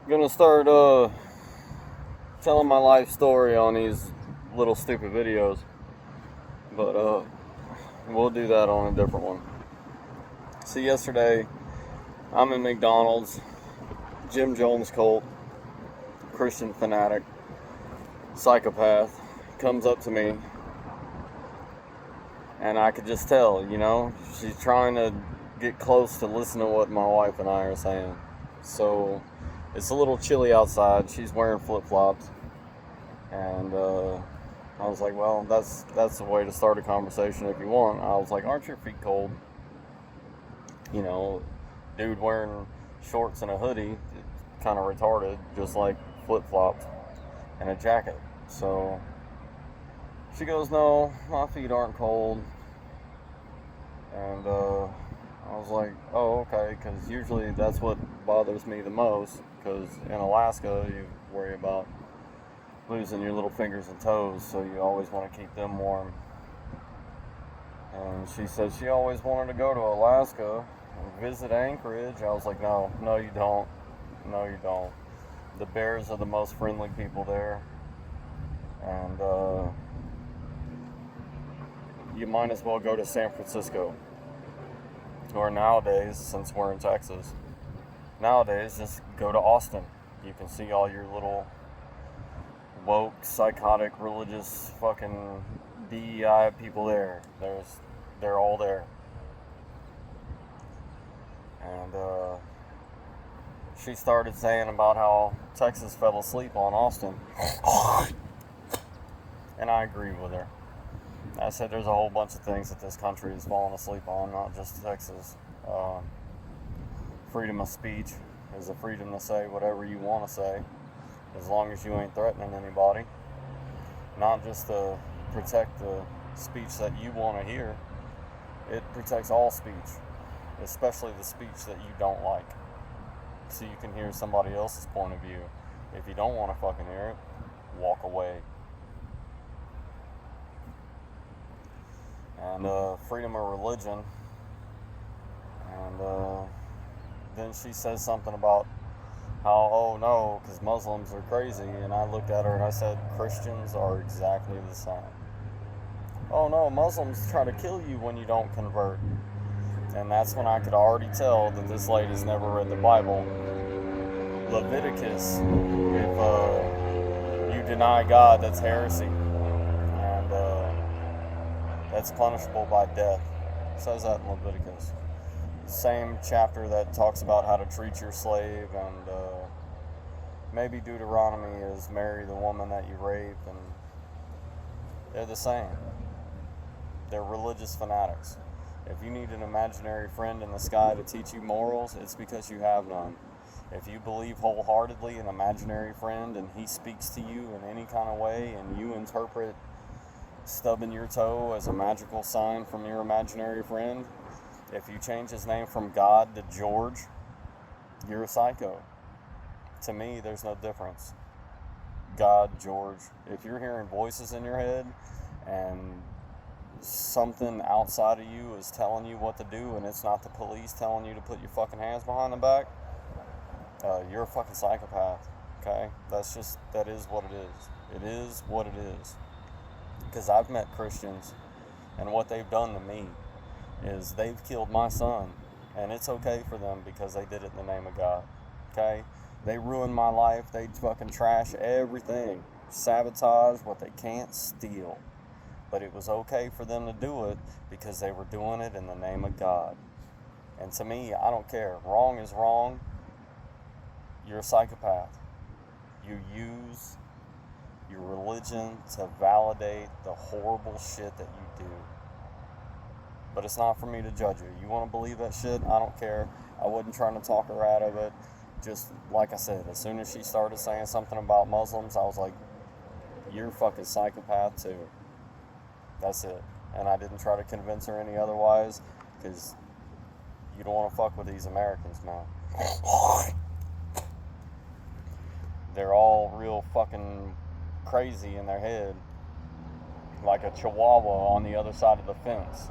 Gonna start telling my life story on these little stupid videos, but we'll do that on a different one. See, yesterday I'm in McDonald's. Jim Jones cult, Christian fanatic, psychopath, comes up to me, and I could just tell, she's trying to get close to listen to what my wife and I are saying. So it's a little chilly outside. She's wearing flip-flops, and I was like, well, that's the way to start a conversation if you want. I was like, aren't your feet cold? Dude wearing shorts and a hoodie, kind of retarded, just like flip-flops and a jacket. So she goes, no, my feet aren't cold. And I was like, oh, okay, because usually that's what bothers me the most, because in Alaska you worry about losing your little fingers and toes, so you always want to keep them warm. And she said she always wanted to go to Alaska and visit Anchorage. I was like, no, you don't. No, you don't. The bears are the most friendly people there. And you might as well go to San Francisco. Or nowadays, since we're in Texas, just go to Austin. You can see all your little woke, psychotic, religious, fucking DEI people there. They're all there. And she started saying about how Texas fell asleep on Austin. And I agree with her. I said there's a whole bunch of things that this country is falling asleep on, not just Texas. Freedom of speech is the freedom to say whatever you want to say, as long as you ain't threatening anybody. Not just to protect the speech that you want to hear. It protects all speech, especially the speech that you don't like, so you can hear somebody else's point of view. If you don't want to fucking hear it, walk away. And freedom of religion. And then she says something about how, oh no, because Muslims are crazy. And I looked at her and I said, Christians are exactly the same. Oh no, Muslims try to kill you when you don't convert. And that's when I could already tell that this lady's never read the Bible. Leviticus, if you deny God, that's heresy. And that's punishable by death. It says that in Leviticus. Same chapter that talks about how to treat your slave, and maybe Deuteronomy is marry the woman that you rape, and they're the same. They're religious fanatics. If you need an imaginary friend in the sky to teach you morals, it's because you have none. If you believe wholeheartedly in an imaginary friend and he speaks to you in any kind of way and you interpret stubbing your toe as a magical sign from your imaginary friend, if you change his name from God to George, you're a psycho. To me, there's no difference. God, George. If you're hearing voices in your head and something outside of you is telling you what to do, and it's not the police telling you to put your fucking hands behind the back, you're a fucking psychopath. Okay? That is what it is. It is what it is. Because I've met Christians, and what they've done to me is they've killed my son, and it's okay for them because they did it in the name of God. Okay? They ruined my life. They fucking trash everything, sabotage what they can't steal. But it was okay for them to do it because they were doing it in the name of God. And to me, I don't care. Wrong is wrong. You're a psychopath. You use your religion to validate the horrible shit that you do. But it's not for me to judge you. You want to believe that shit? I don't care. I wasn't trying to talk her out of it. Just like I said, as soon as she started saying something about Muslims, I was like, you're a fucking psychopath too. That's it. And I didn't try to convince her any otherwise, because you don't want to fuck with these Americans, man. They're all real fucking crazy in their head, like a chihuahua on the other side of the fence.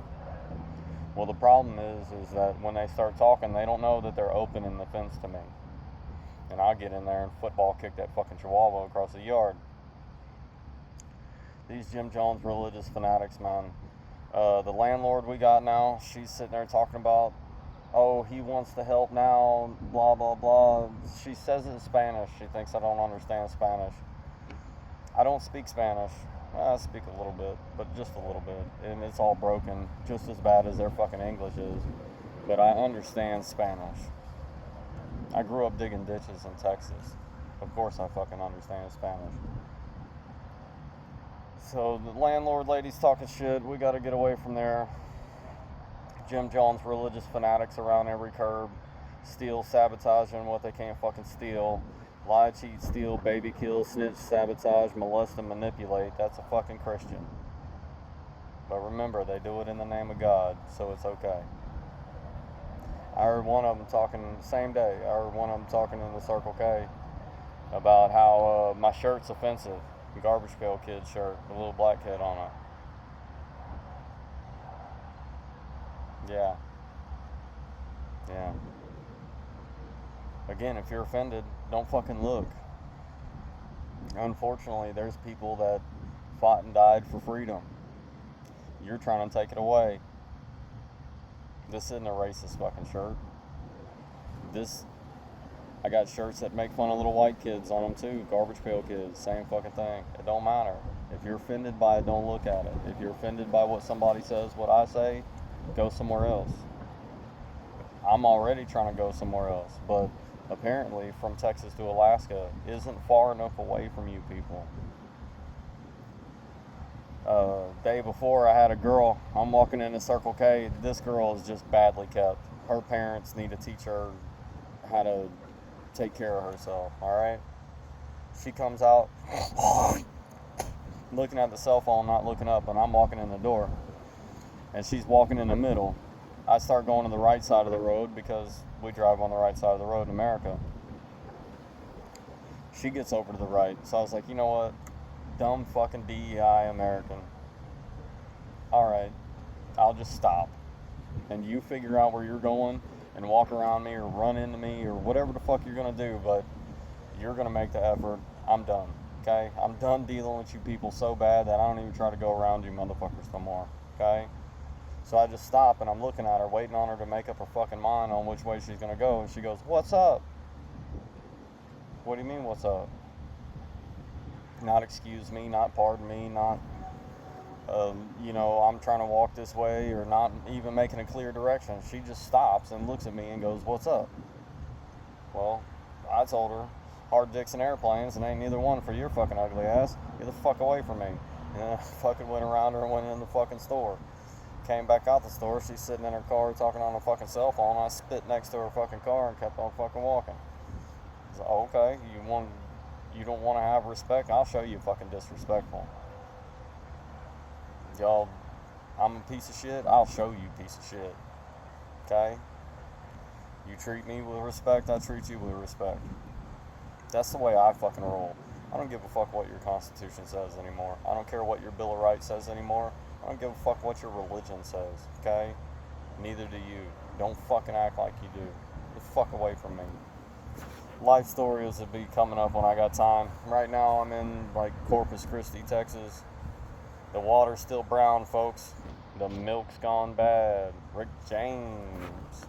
Well, the problem is that when they start talking, they don't know that they're opening the fence to me. And I get in there and football kick that fucking chihuahua across the yard. These Jim Jones religious fanatics, man. The landlord we got now, she's sitting there talking about, oh, he wants to help now, blah, blah, blah. She says it in Spanish. She thinks I don't understand Spanish. I don't speak Spanish. I speak a little bit, but just a little bit. And it's all broken, just as bad as their fucking English is. But I understand Spanish. I grew up digging ditches in Texas. Of course I fucking understand Spanish. So the landlord lady's talking shit. We gotta get away from there. Jim Jones religious fanatics around every curb. Steal, sabotaging what they can't fucking steal. Lie, cheat, steal, baby kill, snitch, sabotage, molest, and manipulate. That's a fucking Christian. But remember, they do it in the name of God, so it's okay. I heard one of them talking the same day. I heard one of them talking in the Circle K about how my shirt's offensive. Garbage Pail Kid shirt, a little black kid on it. Yeah. Yeah. Again, if you're offended, don't fucking look. Unfortunately, there's people that fought and died for freedom. You're trying to take it away. This isn't a racist fucking shirt. I got shirts that make fun of little white kids on them too. Garbage Pail Kids, same fucking thing. It don't matter. If you're offended by it, don't look at it. If you're offended by what somebody says, what I say, go somewhere else. I'm already trying to go somewhere else, but apparently from Texas to Alaska isn't far enough away from you people. Day before I had a girl, I'm walking into Circle K. This girl is just badly kept. Her parents need to teach her how to take care of herself, alright? She comes out looking at the cell phone, not looking up, and I'm walking in the door. And she's walking in the middle. I start going to the right side of the road because we drive on the right side of the road in America. She gets over to the right. So I was like, you know what? Dumb fucking DEI American. Alright, I'll just stop. And you figure out where you're going and walk around me or run into me or whatever the fuck you're going to do, but you're going to make the effort. I'm done, okay? I'm done dealing with you people so bad that I don't even try to go around you motherfuckers no more, okay? So I just stop and I'm looking at her, waiting on her to make up her fucking mind on which way she's going to go, and she goes, what's up? What do you mean, what's up? Not excuse me, not pardon me, not, I'm trying to walk this way, or not even making a clear direction. She just stops and looks at me and goes, what's up? Well, I told her, hard dicks and airplanes, and ain't neither one for your fucking ugly ass. Get the fuck away from me. And then I fucking went around her and went in the fucking store. Came back out the store, she's sitting in her car talking on her fucking cell phone. I spit next to her fucking car and kept on fucking walking. I was like, oh, okay, you don't want to have respect? I'll show you fucking disrespectful. Y'all, I'm a piece of shit, I'll show you piece of shit. Okay? You treat me with respect, I treat you with respect. That's the way I fucking roll. I don't give a fuck what your Constitution says anymore. I don't care what your Bill of Rights says anymore. I don't give a fuck what your religion says, okay? Neither do you. Don't fucking act like you do. Get the fuck away from me. Life stories will be coming up when I got time. Right now I'm in Corpus Christi, Texas. The water's still brown, folks. The milk's gone bad. Rick James.